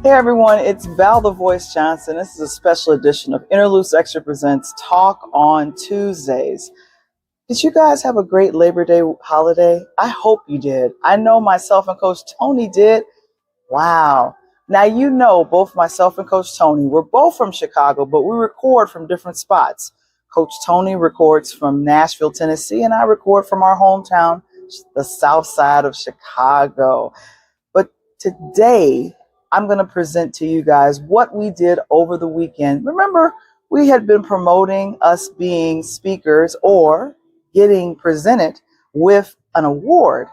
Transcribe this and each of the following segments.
Hey everyone, it's Val the Voice Johnson. This is a special edition of Interludes Extra Presents Talk on Tuesdays. Did you guys have a great Labor Day holiday? I hope you did. I know myself and Coach Tony did. Wow. Now you know both myself and Coach Tony, we're both from Chicago, but we record from different spots. Coach Tony records from Nashville, Tennessee, and I record from our hometown, the South Side of Chicago. But today, I'm going to present to you guys what we did over the weekend. Remember, we had been promoting us being speakers or getting presented with an award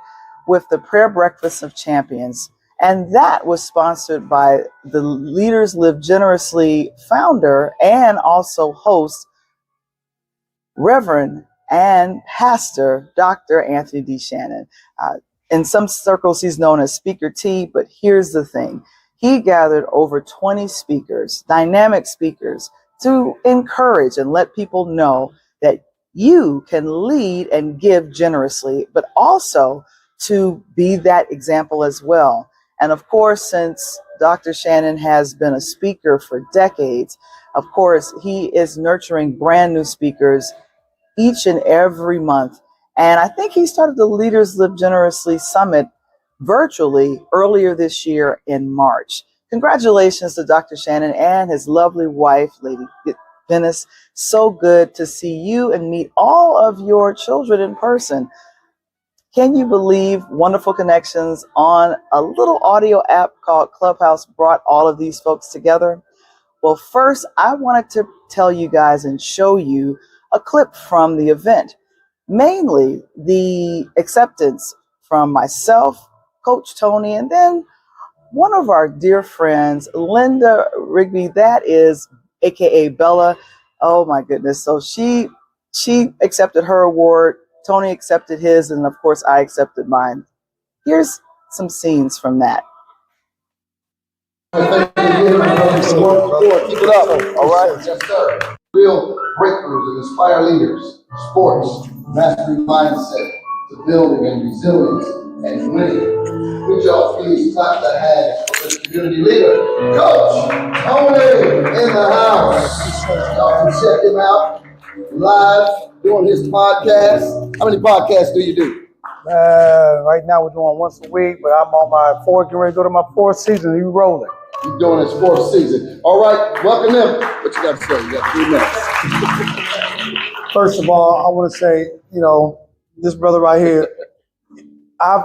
with the Prayer Breakfast of Champions. And that was sponsored by the Leaders Live Generously founder and also host, Reverend and Pastor Dr. Anthony D. Shannon. In some circles, he's known as Speaker T, but here's the thing. He gathered over 20 speakers, dynamic speakers, to encourage and let people know that you can lead and give generously, but also to be that example as well. And of course, since Dr. Shannon has been a speaker for decades, of course, he is nurturing brand new speakers each and every month. And I think he started the Leaders Live Generously Summit virtually earlier this year in March. Congratulations to Dr. Shannon and his lovely wife, Lady Venice. So good to see you and meet all of your children in person. Can you believe Wonderful Connections on a little audio app called Clubhouse brought all of these folks together? Well, first, I wanted to tell you guys and show you a clip from the event, mainly the acceptance from myself, Coach Tony, and then one of our dear friends, Linda Rigby, that is AKA Bella. Oh my goodness. So she accepted her award, Tony accepted his, and of course I accepted mine. Here's some scenes from that. Keep it up, all right? Yes, sir. Real breakthroughs and inspire leaders, sports, mastery mindset, to building and resilience and winning. Would y'all please clap the hands for this community leader, Coach Tony in the house. Y'all can check him out live doing his podcast. How many podcasts do you do? Right now we're doing once a week, but I'm on my fourth, getting ready to go to my fourth season. You rolling? You're doing his fourth season. All right, welcome him. What you got to say? You got 3 minutes. First of all, I want to say, this brother right here, a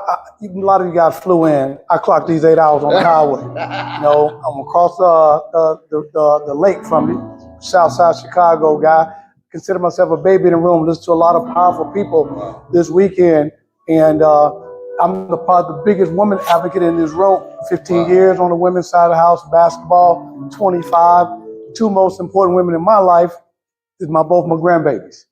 lot of you guys flew in. I clocked these 8 hours on the highway. I'm across the lake from the South Side Chicago guy. Consider myself a baby in the room. Listen to a lot of powerful people this weekend, and I'm the biggest woman advocate in this room. 15 years on the women's side of the house, basketball, 25. 2 most important women in my life is both my grandbabies.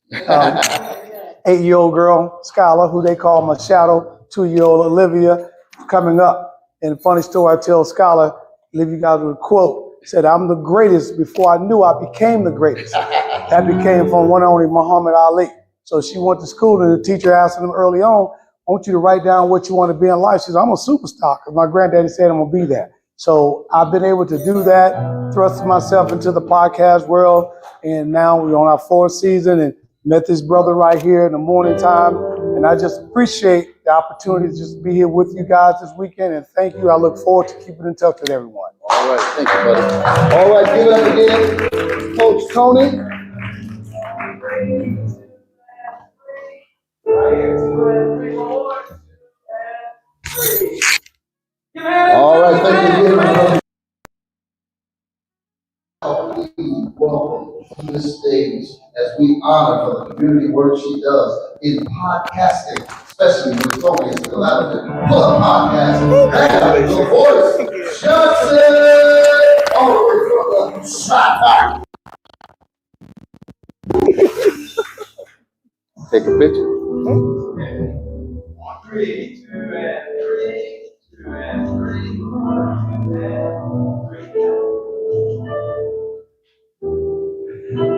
8-year-old girl, Skylar, who they call my shadow. 2-year-old Olivia, coming up. And the funny story I tell Skylar, leave you guys with a quote, said, I'm the greatest before I knew I became the greatest. That became from one and only Muhammad Ali. So she went to school and the teacher asked them early on, I want you to write down what you want to be in life. She said, I'm a superstar, because my granddaddy said I'm going to be that. So I've been able to do that, thrust myself into the podcast world, and now we're on our 4th season and met this brother right here in the morning time. And I just appreciate the opportunity to just be here with you guys this weekend, and thank you. I look forward to keeping in touch with everyone. All right, thank you, buddy. All right, give it up again, Coach Tony. All right, thank you again. Welcome to this stage as we honor for the community work she does in podcasting, especially with Tony is collaborative. Pull up podcast. Hey, the voice, Johnson, all the way from the shot. Take a picture. 1, 3, 2, and 3, 2 and 3, 2 and 3.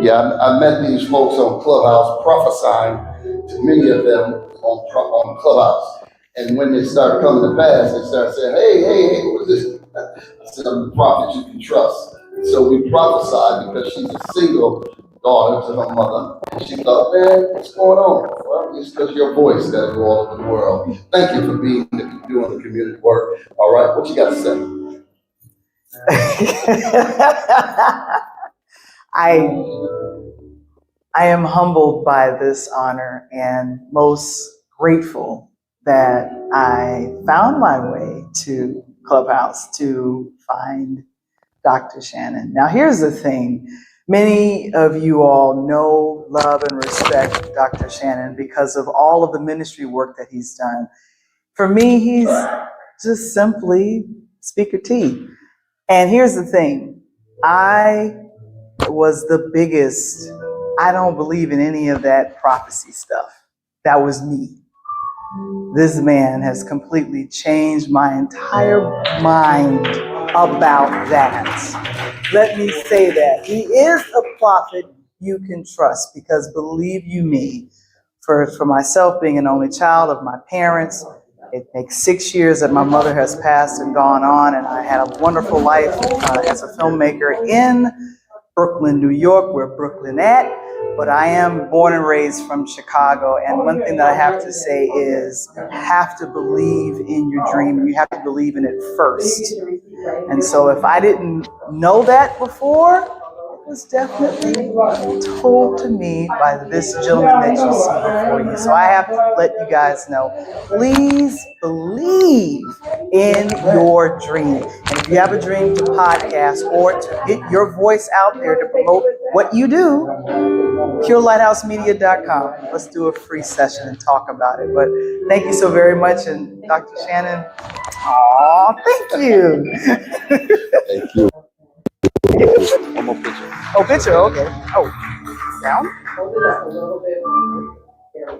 Yeah, I met these folks on Clubhouse, prophesying to many of them on Clubhouse. And when they started coming to pass, they started saying, hey, what is this? I said, I'm the prophet you can trust. And so we prophesied because she's a single daughter to her mother. And she thought, man, what's going on? Well, it's because your voice got to go all over the world. Thank you for doing the community work. All right, what you got to say? I am humbled by this honor and most grateful that I found my way to Clubhouse to find Dr. Shannon. Now, here's the thing. Many of you all know, love, and respect Dr. Shannon because of all of the ministry work that he's done. For me, he's just simply Speaker T. And here's the thing. I was the biggest, I don't believe in any of that prophecy stuff. That was me. This man has completely changed my entire mind about that. Let me say that. He is a prophet you can trust because believe you me, for myself being an only child of my parents, it makes 6 years that my mother has passed and gone on, and I had a wonderful life as a filmmaker in Brooklyn, New York, where Brooklyn at, but I am born and raised from Chicago, and one thing that I have to say is you have to believe in your dream. You have to believe in it first. And so if I didn't know that before, it was definitely told to me by this gentleman that you see before you. So I have to let you guys know, please believe in your dream. And if you have a dream to podcast or to get your voice out there to promote what you do, purelightHousemedia.com. Let's do a free session and talk about it. But thank you so very much. And Dr. Shannon, thank you. Thank you. One more picture. Oh, picture, okay. Oh, down? Hold it up a little bit more. There we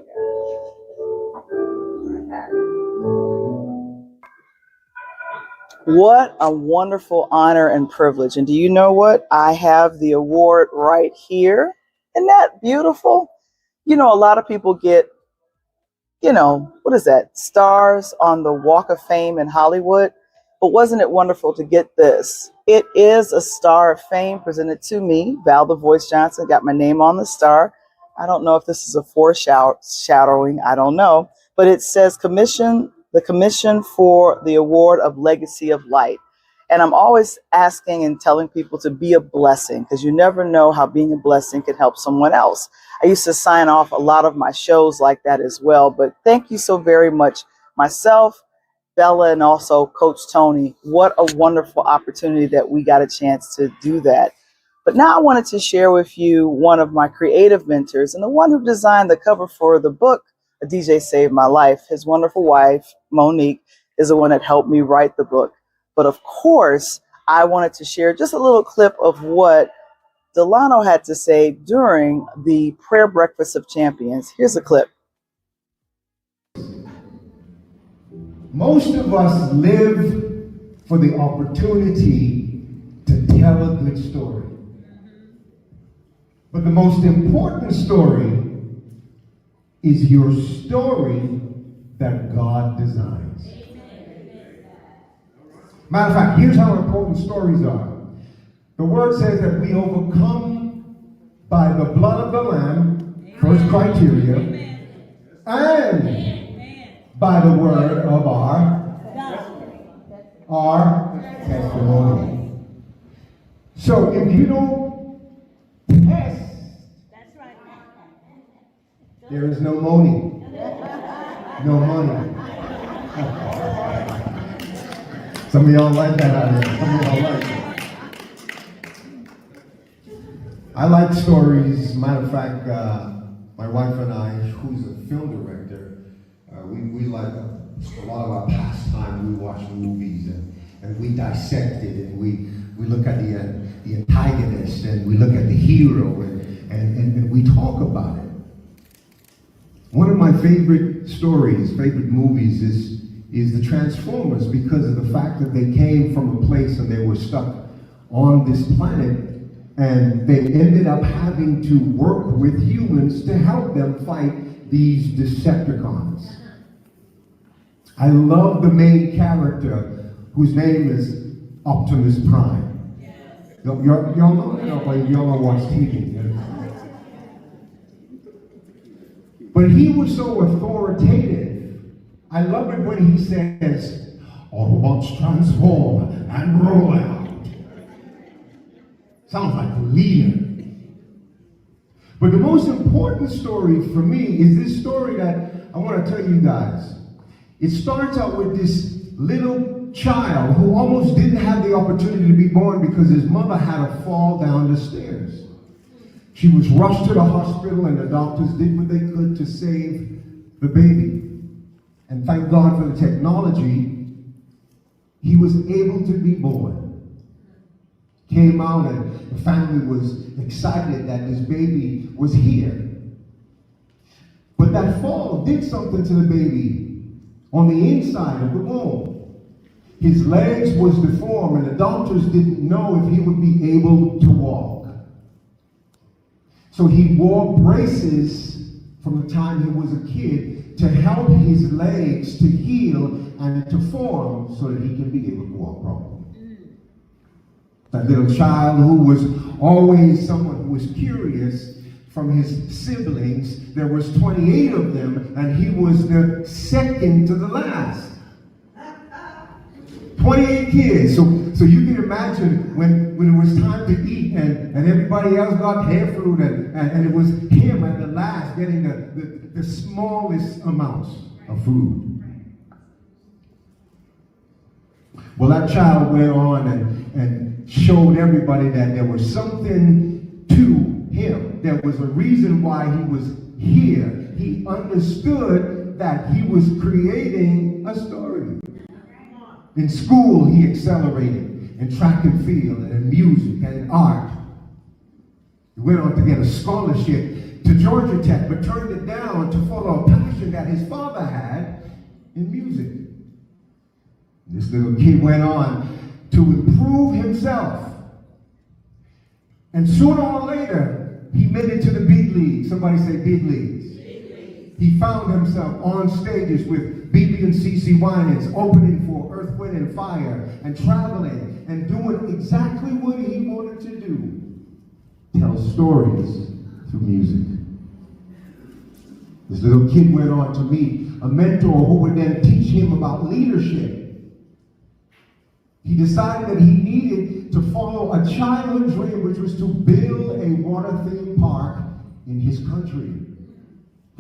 go. What a wonderful honor and privilege. And do you know what? I have the award right here. Isn't that beautiful? You know, a lot of people get, what is that? Stars on the Walk of Fame in Hollywood. But wasn't it wonderful to get this? It is a Star of Fame presented to me. Val the Voice Johnson got my name on the star. I don't know if this is a foreshadowing. I don't know. But it says the commission for the award of Legacy of Light. And I'm always asking and telling people to be a blessing because you never know how being a blessing can help someone else. I used to sign off a lot of my shows like that as well. But thank you so very much. Myself, Bella, and also Coach Tony, what a wonderful opportunity that we got a chance to do that. But now I wanted to share with you one of my creative mentors and the one who designed the cover for the book, A DJ Saved My Life. His wonderful wife, Monique, is the one that helped me write the book. But of course, I wanted to share just a little clip of what Delano had to say during the Prayer Breakfast of Champions. Here's a clip. Most of us live for the opportunity to tell a good story. But the most important story is your story that God designs. Matter of fact, here's how important stories are. The word says that we overcome by the blood of the Lamb, first criteria, and by the word of our testimony. So if you don't test, there is no money. No money. Some of y'all like that out there. Some of y'all like it. I like stories. Matter of fact, my wife and I, who's a film director, we like a lot of our pastime. We watch movies and we dissect it, and we look at the antagonist, and we look at the hero, and we talk about it. One of my favorite stories, favorite movies is the Transformers, because of the fact that they came from a place and they were stuck on this planet, and they ended up having to work with humans to help them fight these Decepticons. I love the main character, whose name is Optimus Prime. Y'all know that, or y'all don't watch TV. But he was so authoritative. I love it when he says, Autobots transform and roll out. Sounds like a leader. But the most important story for me is this story that I want to tell you guys. It starts out with this little child who almost didn't have the opportunity to be born because his mother had a fall down the stairs. She was rushed to the hospital and the doctors did what they could to save the baby. And thank God for the technology, he was able to be born. Came out and the family was excited that this baby was here. But that fall did something to the baby on the inside of the womb. His legs was deformed and the doctors didn't know if he would be able to walk. So he wore braces from the time he was a kid to help his legs to heal and to form so that he can be able to walk properly. That little child who was always someone who was curious from his siblings, there was 28 of them, and he was the second to the last. 28 kids. So you can imagine when it was time to eat and everybody else got hair fruit and it was him at the last getting the smallest amounts of food. Well, that child went on and showed everybody that there was something to him. There was a reason why he was here. He understood that he was creating a story. In school, he accelerated in track and field and in music and in art. He went on to get a scholarship to Georgia Tech, but turned it down to follow a passion that his father had in music. This little kid went on to improve himself. And sooner or later, he made it to the big leagues. Somebody say big leagues. Big leagues. He found himself on stages with BB and CC Winans, opening for Earth, Wind, and Fire, and traveling and doing exactly what he wanted to do. Tell stories through music. This little kid went on to meet a mentor who would then teach him about leadership. He decided that he needed to follow a childhood dream, which was to build a water theme park in his country.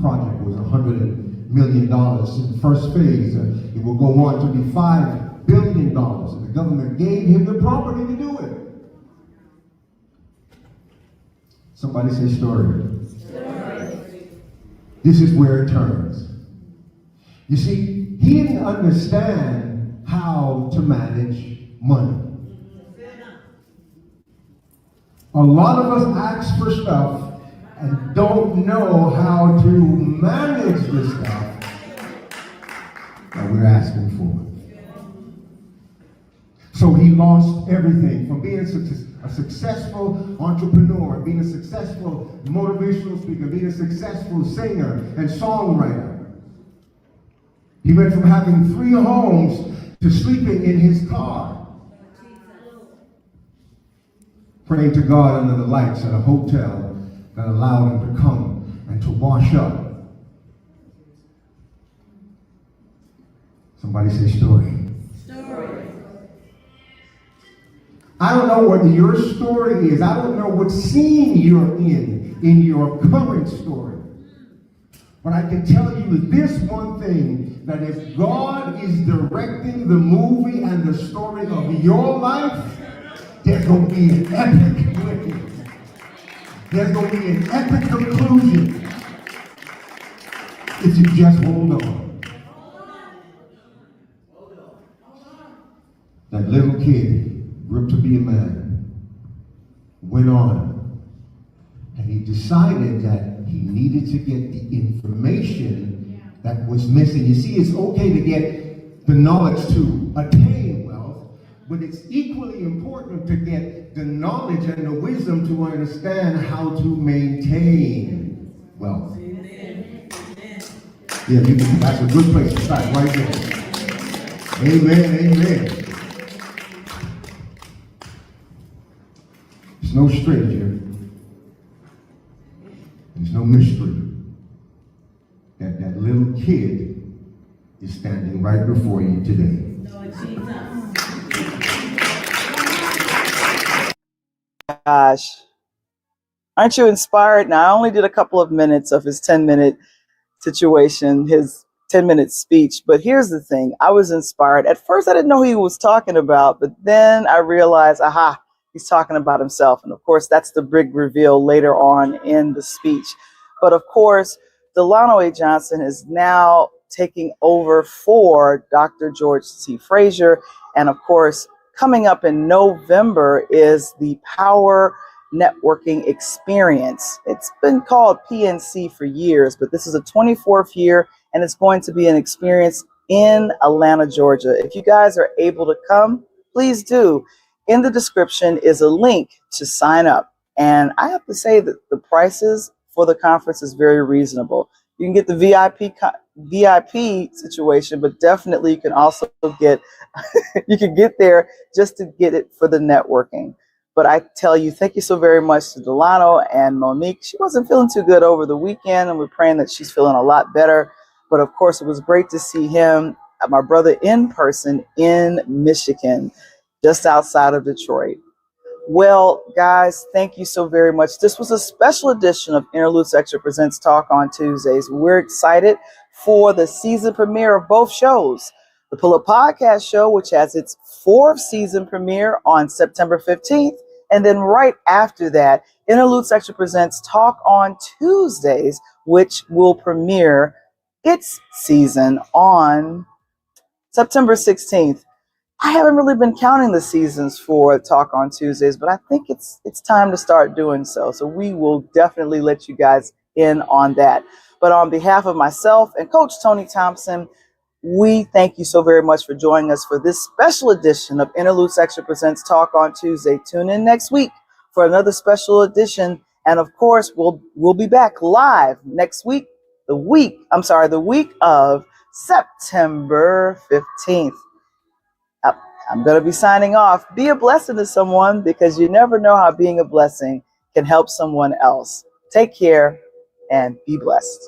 Project was $100 million in the first phase. It will go on to be $5 billion, and the government gave him the property to do it. Somebody say story. Story. This is where it turns. You see, he didn't understand how to manage money. A lot of us ask for stuff and don't know how to manage the stuff that we're asking for. So he lost everything from being a successful entrepreneur, being a successful motivational speaker, being a successful singer and songwriter. He went from having 3 homes to sleeping in his car. Praying to God under the lights at a hotel that allowed him to come and to wash up. Somebody say story. Story. I don't know what your story is. I don't know what scene you're in your current story. But I can tell you this one thing, that if God is directing the movie and the story of your life, there's going to be an epic ending. There's going to be an epic conclusion if you just hold on. That little kid grew up to be a man, went on, and he decided that he needed to get the information that was missing. You see, it's okay to get the knowledge to attain wealth, but it's equally important to get the knowledge and the wisdom to understand how to maintain wealth. Amen. Yeah, that's a good place to start right there. Amen, amen. no stranger, there's no mystery that that little kid is standing right before you today. Gosh, aren't you inspired? Now, I only did a couple of minutes of his 10-minute situation, his 10-minute speech. But here's the thing. I was inspired. At first, I didn't know who he was talking about, but then I realized, aha, he's talking about himself. And of course, that's the big reveal later on in the speech. But of course, Delano A. Johnson is now taking over for Dr. George T. Frazier. And of course, coming up in November is the Power Networking Experience. It's been called PNC for years, but this is a 24th year, and it's going to be an experience in Atlanta, Georgia. If you guys are able to come, please do. In the description is a link to sign up. And I have to say that the prices for the conference is very reasonable. You can get the VIP situation, but definitely you can also get you can get there just to get it for the networking. But I tell you, thank you so very much to Delano and Monique. She wasn't feeling too good over the weekend, and we're praying that she's feeling a lot better. But of course, it was great to see him, my brother, in person in Michigan, just outside of Detroit. Well, guys, thank you so very much. This was a special edition of Interludes Extra Presents Talk on Tuesdays. We're excited for the season premiere of both shows. The Pull Up Podcast Show, which has its 4th season premiere on September 15th. And then right after that, Interludes Extra Presents Talk on Tuesdays, which will premiere its season on September 16th. I haven't really been counting the seasons for Talk on Tuesdays, but I think it's time to start doing so. So we will definitely let you guys in on that. But on behalf of myself and Coach Tony Thompson, we thank you so very much for joining us for this special edition of Interludes Extra Presents Talk on Tuesday. Tune in next week for another special edition. And of course, we'll be back live next week, the week of September 15th. I'm going to be signing off. Be a blessing to someone, because you never know how being a blessing can help someone else. Take care and be blessed.